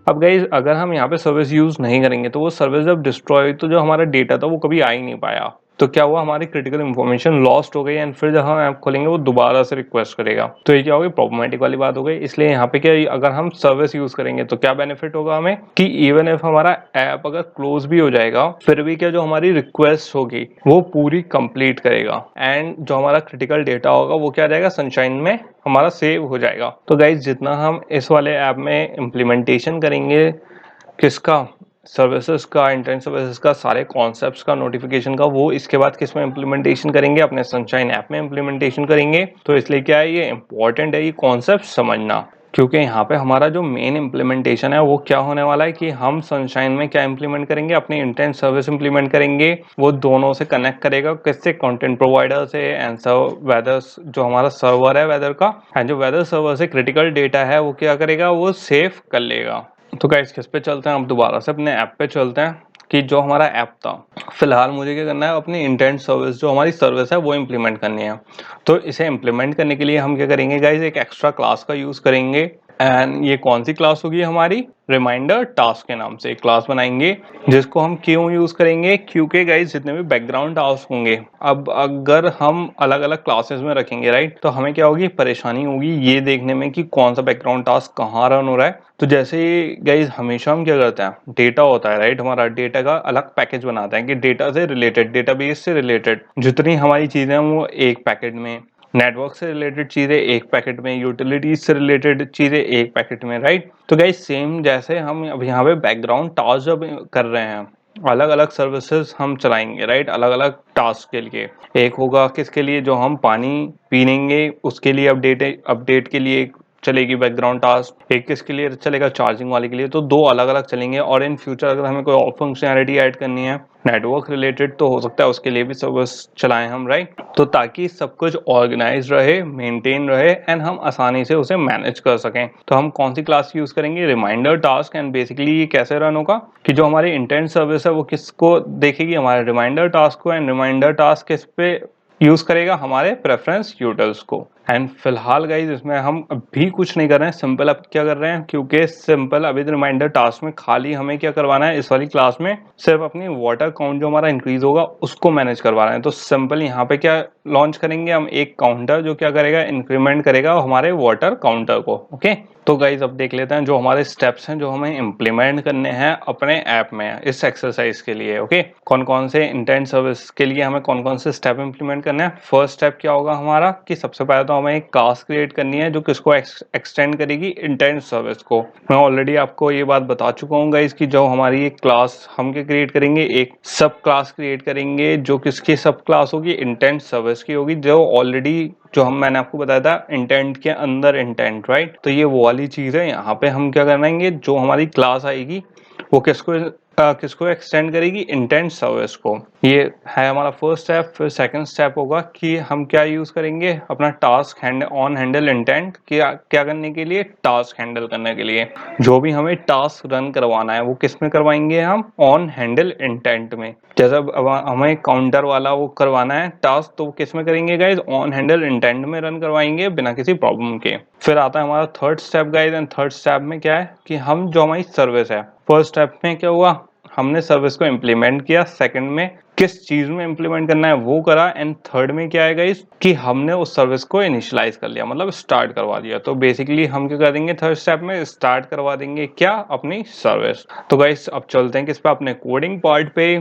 अब गाइज अगर हम यहाँ पे सर्विस यूज नहीं करेंगे तो वो सर्विस जब डिस्ट्रॉय हुई तो जो हमारा डेटा था वो कभी आ ही नहीं पाया। तो क्या हुआ, हमारी क्रिटिकल इन्फॉर्मेशन लॉस्ट हो गई एंड फिर जब हम ऐप खोलेंगे वो दोबारा से रिक्वेस्ट करेगा। तो ये क्या होगी, प्रॉब्लमेटिक वाली बात हो गई। इसलिए यहाँ पे क्या, अगर हम सर्विस यूज करेंगे तो क्या बेनिफिट होगा हमें कि इवन इफ हमारा ऐप अगर क्लोज भी हो जाएगा फिर भी क्या, जो हमारी रिक्वेस्ट होगी वो पूरी कंप्लीट करेगा एंड जो हमारा क्रिटिकल डेटा होगा वो क्या रहेगा, सनशाइन में हमारा सेव हो जाएगा। तो गाइज जितना हम इस वाले ऐप में इम्प्लीमेंटेशन करेंगे किसका, सर्विसेज का, इंटरनेट सर्विसेज का, सारे कॉन्सेप्ट्स का, नोटिफिकेशन का, वो इसके बाद किस में इम्प्लीमेंटेशन करेंगे, अपने सनशाइन ऐप में इम्प्लीमेंटेशन करेंगे। तो इसलिए क्या है, ये इंपॉर्टेंट है ये कॉन्सेप्ट समझना, क्योंकि यहाँ पे हमारा जो मेन इम्प्लीमेंटेशन है वो क्या होने वाला है कि हम सनशाइन में क्या इम्प्लीमेंट करेंगे, अपनी इंटरनेट सर्विस इम्प्लीमेंट करेंगे। वो दोनों से कनेक्ट करेगा, किससे, कंटेंट प्रोवाइडर से एंड वेदर, जो हमारा सर्वर है वेदर का, एंड जो वेदर सर्वर से क्रिटिकल डेटा है वो क्या करेगा, वो सेव कर लेगा। तो गाइस किस पे चलते हैं, अब दोबारा से अपने ऐप पे चलते हैं कि जो हमारा ऐप था, फिलहाल मुझे क्या करना है, अपनी इंटरनेट सर्विस जो हमारी सर्विस है वो इम्प्लीमेंट करनी है। तो इसे इम्प्लीमेंट करने के लिए हम क्या करेंगे गाइस, एक एक्स्ट्रा क्लास का यूज करेंगे। एंड ये कौन सी क्लास होगी हमारी, रिमाइंडर टास्क के नाम से एक क्लास बनाएंगे, जिसको हम क्यों यूज करेंगे, क्योंकि गाइस जितने भी बैकग्राउंड टास्क होंगे, अब अगर हम अलग अलग क्लासेस में रखेंगे राइट, तो हमें क्या होगी, परेशानी होगी ये देखने में कि कौन सा बैकग्राउंड टास्क कहाँ रन हो रहा है। तो जैसे गाइज हमेशा हम क्या करते हैं, डेटा होता है राइट, हमारा डेटा का अलग पैकेज बनाते हैं कि डेटा से रिलेटेड, डेटाबेस से रिलेटेड जितनी हमारी चीजें हैं वो एक पैकेट में, नेटवर्क से रिलेटेड चीजें एक पैकेट में, यूटिलिटीज से रिलेटेड चीजें एक पैकेट में, राइट। तो गाइज सेम जैसे हम अब यहाँ पे बैकग्राउंड टास्क जब कर रहे हैं, अलग अलग सर्विसेज हम चलाएंगे राइट, अलग अलग टास्क के लिए। एक होगा किसके लिए, जो हम पानी पीनेंगे उसके लिए अपडेट के लिए चलेगी बैकग्राउंड टास्क, एक किसके लिए चलेगा, चार्जिंग वाले के लिए। तो दो अलग अलग चलेंगे। और इन फ्यूचर अगर हमें कोई और फंक्शनैलिटी ऐड करनी है नेटवर्क रिलेटेड, तो हो सकता है उसके लिए भी सर्विस चलाएं हम राइट। तो ताकि सब कुछ ऑर्गेनाइज रहे, मेंटेन रहे एंड हम आसानी से उसे मैनेज कर सकें, तो हम कौन सी क्लास यूज करेंगे, रिमाइंडर टास्क। एंड बेसिकली ये कैसे रन होगा कि जो हमारी इंटरनेट सर्विस है वो किसको देखेगी, हमारे रिमाइंडर टास्क को। एंड रिमाइंडर टास्क किस पे यूज करेगा, हमारे प्रेफरेंस यूजर्स को। एंड फिलहाल गाइज इसमें हम अभी कुछ नहीं कर रहे हैं, सिंपल अब क्या कर रहे हैं, क्योंकि सिंपल अभी रिमाइंडर टास्क में खाली हमें क्या करवाना है, इस वाली क्लास में सिर्फ अपनी वाटर काउंट जो हमारा इंक्रीज होगा उसको मैनेज करवाना है। तो सिंपल यहाँ पे क्या लॉन्च करेंगे हम, एक काउंटर जो क्या करेगा, इंक्रीमेंट करेगा हमारे वाटर काउंटर को। ओके, तो गाइज अब देख लेते हैं जो हमारे स्टेप्स हैं जो हमें इम्प्लीमेंट करने हैं अपने ऐप में इस एक्सरसाइज के लिए। ओके, कौन कौन से इंटरनेट सर्विस के लिए हमें कौन कौन से स्टेप इम्प्लीमेंट करने हैं। फर्स्ट स्टेप क्या होगा हमारा कि सबसे पहले तो हमें एक क्लास क्रिएट करनी है जो किसको एक्सटेंड करेगी, इंटरनेट सर्विस को। मैं ऑलरेडी आपको ये बात बता चुका हूँ गाइज कि जो हमारी एक क्लास हम क्या क्रिएट करेंगे, एक सब क्लास क्रिएट करेंगे जो किसकी सब क्लास होगी, इंटरनेट सर्विस की होगी, जो ऑलरेडी जो मैंने आपको बताया था इंटेंट के अंदर इंटेंट राइट। तो ये वो वाली चीज है। यहाँ पे हम क्या करेंगे, जो हमारी क्लास आएगी वो किसको एक्सटेंड करेगी, इंटेंट सर्विस को। ये है हमारा फर्स्ट स्टेप। फिर सेकंड स्टेप होगा कि हम क्या यूज करेंगे, अपना टास्क ऑन हैंडल इंटेंट क्या करने के लिए, टास्क हैंडल करने के लिए। जो भी हमें टास्क रन करवाना है वो किस में करवाएंगे, हम ऑन हैंडल इंटेंट में। जैसे अब हमें काउंटर वाला वो करवाना है टास्क, तो किस में करेंगे गाइज, ऑन हैंडल इंटेंट में रन करवाएंगे बिना किसी प्रॉब्लम के। फिर आता है हमारा third step guys. And third step में क्या है कि हम जो हमारी सर्विस है, फर्स्ट स्टेप में क्या हुआ, हमने सर्विस को इम्प्लीमेंट किया, सेकंड में किस चीज में इम्प्लीमेंट करना है वो करा, एंड थर्ड में क्या है गाइस कि हमने उस सर्विस को इनिशियलाइज कर लिया, मतलब स्टार्ट करवा दिया। तो बेसिकली हम क्या कर देंगे, थर्ड स्टेप में स्टार्ट करवा देंगे क्या, अपनी सर्विस। तो गाइस अब चलते हैं किस पे, अपने कोडिंग पार्ट पे।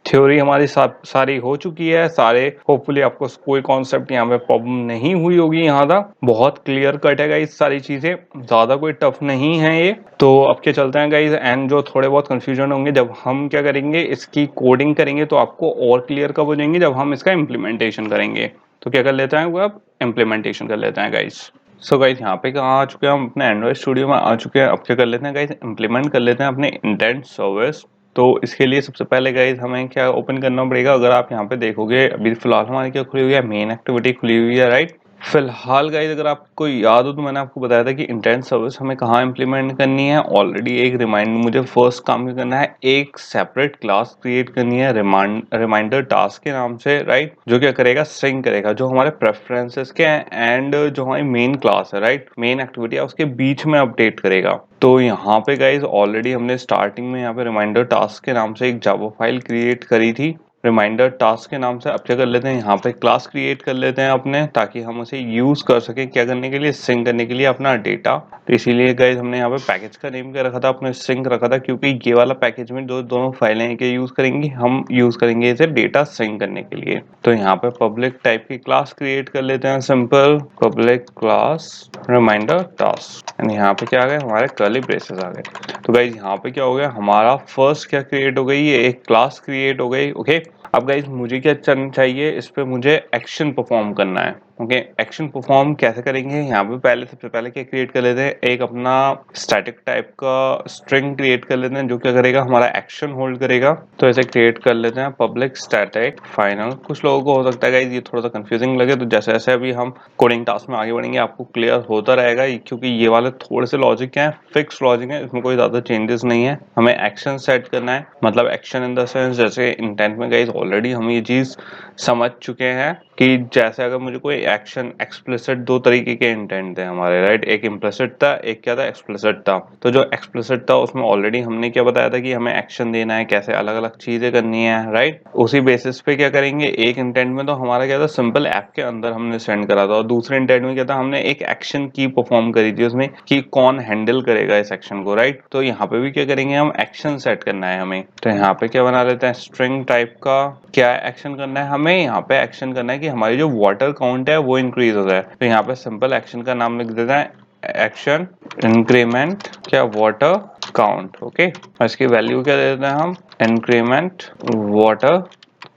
थ्योरी हमारी सारी हो चुकी है, सारे होपफुली आपको कोई कॉन्सेप्ट यहाँ पे प्रॉब्लम नहीं हुई होगी। यहाँ तक बहुत क्लियर कट है गाइस, सारी चीजें ज्यादा कोई टफ नहीं है ये। तो अब क्या चलते हैं गाइस, एंड जो थोड़े बहुत कंफ्यूजन होंगे जब हम क्या करेंगे, इसकी कोडिंग करेंगे तो आपको और क्लियर कब हो जाएंगे, जब हम इसका इम्प्लीमेंटेशन करेंगे। तो क्या कर लेते हैं, वो अब इम्प्लीमेंटेशन कर लेते हैं गाइस। सो गाइस यहाँ पे कहाँ आ चुके हैं हम, अपने एंड्रॉइड स्टूडियो में आ चुके हैं। अब क्या कर लेते हैं गाइस, इम्प्लीमेंट कर लेते हैं अपने इंटेंट सर्विस। तो इसके लिए सबसे पहले गाइस हमें क्या ओपन करना पड़ेगा, अगर आप यहाँ पे देखोगे अभी फिलहाल हमारी क्या खुली हुई है, मेन एक्टिविटी खुली हुई है राइट। फिलहाल गाइस अगर आपको याद हो तो मैंने आपको बताया था कि इंटेंट सर्विस हमें कहाँ इंप्लीमेंट करनी है। ऑलरेडी एक रिमाइंड मुझे फर्स्ट काम क्या करना है, एक सेपरेट क्लास क्रिएट करनी है रिमाइंडर टास्क के नाम से, राइट, जो क्या करेगा, सिंक करेगा जो हमारे प्रेफरेंसेस के एंड जो हमारी मेन क्लास है, राइट, मेन एक्टिविटी है उसके बीच में अपडेट करेगा। तो यहाँ पे गाइज ऑलरेडी हमने स्टार्टिंग में यहाँ पे रिमाइंडर टास्क के नाम से एक जावा फाइल क्रिएट करी थी रिमाइंडर टास्क के नाम से। अब क्या कर लेते हैं, यहाँ पे क्लास क्रिएट कर लेते हैं अपने, ताकि हम उसे यूज कर सके क्या करने के लिए, सिंक करने के लिए अपना डेटा। तो इसीलिए गाइज हमने यहाँ पे पैकेज का नेम क्या रखा था, अपने सिंक रखा था, क्योंकि ये वाला पैकेज में दोनों फाइलें के यूज करेंगे, हम यूज करेंगे इसे डेटा सिंक करने के लिए। तो यहाँ पे पब्लिक टाइप की क्लास क्रिएट कर लेते हैं, simple public class reminder task, and यहाँ पे क्या आ गए, हमारे कर्ली ब्रेसेस आ गए। तो गाइज यहाँ पे क्या हो गया, हमारा फर्स्ट क्या क्रिएट हो गई, ये एक क्लास क्रिएट हो गई। ओके, अब गाइज मुझे क्या करना चाहिए, इस पे मुझे एक्शन परफॉर्म करना है। ओके, एक्शन परफॉर्म कैसे करेंगे, यहाँ पे पहले सबसे पहले क्या क्रिएट कर लेते हैं, एक अपना स्टैटिक टाइप का स्ट्रिंग क्रिएट कर लेते हैं जो क्या करेगा, हमारा एक्शन होल्ड करेगा। तो ऐसे क्रिएट कर लेते हैं पब्लिक स्टैटिक फाइनल। कुछ लोगों को हो सकता है गाइज ये थोड़ा सा कंफ्यूजिंग लगे, तो जैसे जैसे अभी हम कोडिंग टास्क में आगे बढ़ेंगे आपको क्लियर होता रहेगा, क्योंकि ये वाले थोड़े से लॉजिक हैं, फिक्स लॉजिक है, इसमें कोई ज्यादा चेंजेस नहीं है। हमें एक्शन सेट करना है, मतलब एक्शन इन द सेंस जैसे इंटेंट में गाइज ऑलरेडी हम ये चीज समझ चुके हैं कि जैसे अगर मुझे कोई एक्शन एक्सप्लिसिट, दो तरीके के इंटेंट थे हमारे, राइट, एक इम्प्लिसिट था, एक क्या था, एक्सप्लिसिट था। तो जो एक्सप्लिसिट था उसमें ऑलरेडी हमने क्या बताया था कि हमें एक्शन देना है, कैसे अलग अलग चीजें करनी है, राइट। उसी बेसिस पे क्या करेंगे, एक इंटेंट में तो हमारा क्या था, सिंपल ऐप के अंदर हमने सेंड करा था, और दूसरे इंटेंट में क्या था, हमने एक एक्शन की परफॉर्म करी थी उसमें कि कौन हैंडल करेगा इस एक्शन को, राइट। तो यहाँ पे भी क्या करेंगे, हम एक्शन सेट करना है हमें। तो यहाँ पे क्या बना लेते हैं, स्ट्रिंग टाइप का क्या एक्शन करना है हमें, यहाँ पे एक्शन करना है कि हमारी जो वाटर काउंट है वो इंक्रीज हो जाए। तो यहाँ पे सिंपल एक्शन का नाम लिख देते हैं, एक्शन इंक्रीमेंट क्या वाटर काउंट। ओके, इसकी वैल्यू क्या दे देते हैं हम, इंक्रीमेंट वाटर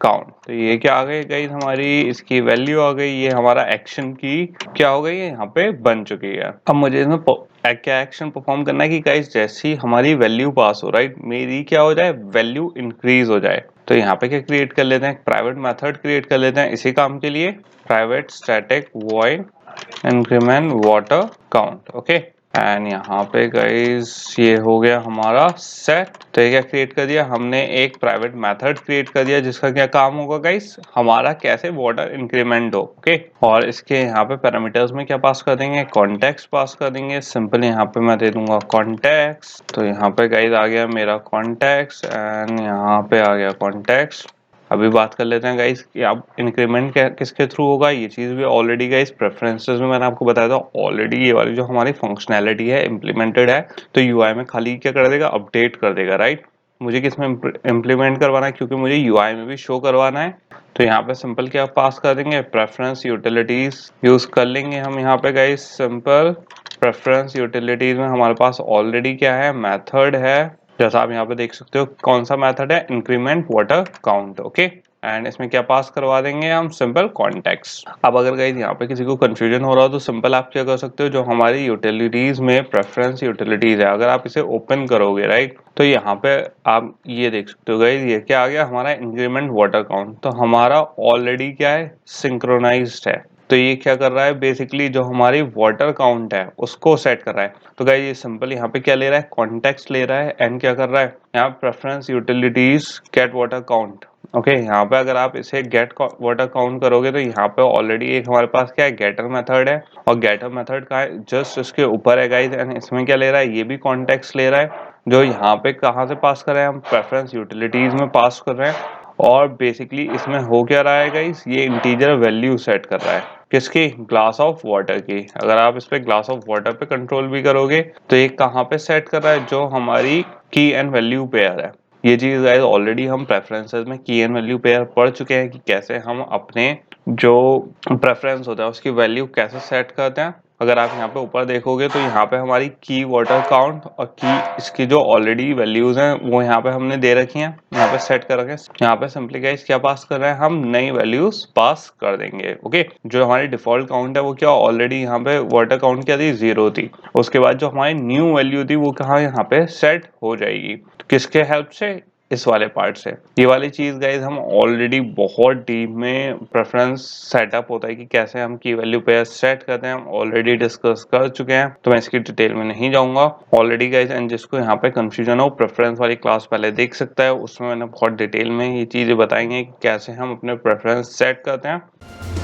काउंट। तो ये क्या आ गई गाइस, हमारी इसकी वैल्यू आ गई, ये हमारा एक्शन की क्या हो गई है, यहाँ पे बन चुकी है। अब मुझे इसमें क्या एक्शन परफॉर्म करना है कि गाइस जैसी हमारी वैल्यू पास हो, राइट, मेरी क्या हो जाए, वैल्यू इंक्रीज हो जाए। तो यहाँ पे क्या क्रिएट कर लेते हैं, प्राइवेट मेथड क्रिएट कर लेते हैं इसी काम के लिए, private static void increment water count. Okay, and यहाँ पे गाइस ये हो गया हमारा सेट। तो ये क्या क्रिएट कर दिया हमने, एक प्राइवेट मेथड क्रिएट कर दिया जिसका क्या काम होगा गाइस, हमारा कैसे वाटर इंक्रीमेंट हो। ओके, और इसके यहाँ पे पैरामीटर्स में क्या पास कर देंगे, कॉन्टेक्स्ट पास कर देंगे। सिंपल यहाँ पे मैं दे दूंगा कॉन्टेक्स्ट। तो यहाँ पे गाइस आ गया मेरा कॉन्टेक्स्ट, एंड यहाँ पे आ गया कॉन्टेक्स्ट। अभी बात कर लेते हैं गाइस कि अब इंक्रीमेंट किसके थ्रू होगा, ये चीज भी ऑलरेडी गाइस प्रेफरेंसेस में मैंने आपको बताया था ऑलरेडी, ये वाली जो हमारी फंक्शनैलिटी है इम्प्लीमेंटेड है। तो यूआई में खाली क्या कर देगा, अपडेट कर देगा, राइट। मुझे किस में इम्प्लीमेंट करवाना है, क्योंकि मुझे यूआई में भी शो करवाना है। तो यहाँ पे सिंपल क्या पास कर देंगे, प्रेफरेंस यूटिलिटीज यूज कर लेंगे हम यहाँ पे गाइस। सिंपल प्रेफरेंस यूटिलिटीज में हमारे पास ऑलरेडी क्या है, मेथड है, जैसा आप यहाँ पे देख सकते हो। कौन सा मेथड है, increment water count. Okay, and इसमें क्या पास करवा देंगे हम, सिंपल कॉन्टेक्स्ट। अब अगर गाइस यहाँ पे किसी को कंफ्यूजन हो रहा हो तो सिंपल आप क्या कर सकते हो, जो हमारी यूटिलिटीज में प्रेफरेंस यूटिलिटीज है, अगर आप इसे ओपन करोगे, राइट, तो यहाँ पे आप ये देख सकते हो गाइस, ये क्या आ गया हमारा, इंक्रीमेंट वाटर काउंट। तो हमारा ऑलरेडी क्या है, सिंक्रोनाइज्ड है। तो ये क्या कर रहा है, बेसिकली जो हमारी वाटर काउंट है उसको सेट कर रहा है। तो गाइस ये सिंपल यहाँ पे क्या ले रहा है, कॉन्टेक्स्ट ले रहा है, एंड क्या कर रहा है, यहाँ preference utilities get water count. Okay, यहाँ पे अगर आप इसे गेट वाटर काउंट करोगे तो यहाँ पे ऑलरेडी एक हमारे पास क्या है, गेटर मेथड है, और गेटर मेथड का जस्ट इसके ऊपर है गाइस, एंड इसमें क्या ले रहा है, ये भी कॉन्टेक्स्ट ले रहा है, जो यहाँ पे कहाँ से पास कर रहे हैं, हम प्रेफरेंस यूटिलिटीज में पास कर रहे हैं। और बेसिकली इसमें हो क्या रहा है गाइस, ये इंटीजर वैल्यू सेट कर रहा है, किसकी, ग्लास ऑफ वाटर की। अगर आप इस पे ग्लास ऑफ वाटर पे कंट्रोल भी करोगे तो ये कहाँ पे सेट कर रहा है, जो हमारी की एंड वैल्यू पेयर है। ये चीज गाइस ऑलरेडी हम प्रेफरेंसेस में की एंड वैल्यू पेयर पढ़ चुके हैं कि कैसे हम अपने जो प्रेफरेंस होता है उसकी वैल्यू कैसे सेट करते हैं। अगर आप यहाँ पे ऊपर देखोगे तो यहाँ पे हमारी की वाटर काउंट और की इसकी जो ऑलरेडी वैल्यूज हैं वो यहाँ पे हमने दे रखी हैं, यहाँ पे सेट कर रखे हैं। यहाँ पे सिंपली गाइस क्या पास कर रहे हैं, हम नई वैल्यूज पास कर देंगे। ओके, जो हमारी डिफॉल्ट काउंट है वो क्या ऑलरेडी यहाँ पे वाटर काउंट क्या थी, 0 थी। उसके बाद जो हमारी न्यू वैल्यू थी वो कहाँ यहाँ पे सेट हो जाएगी, किसके हेल्प से, इस वाले पार्ट से। ये वाली चीज़ गाइज हम ऑलरेडी बहुत डीप में प्रेफरेंस सेटअप होता है कि कैसे हम की वैल्यू पेयर सेट करते हैं, हम ऑलरेडी डिस्कस कर चुके हैं, तो मैं इसकी डिटेल में नहीं जाऊंगा ऑलरेडी गाइज। एंड जिसको यहाँ पे कंफ्यूजन हो प्रेफरेंस वाली क्लास पहले देख सकता है, उसमें मैंने बहुत डिटेल में ये चीज़ें बताई हैं कि कैसे हम अपने प्रेफरेंस सेट करते हैं।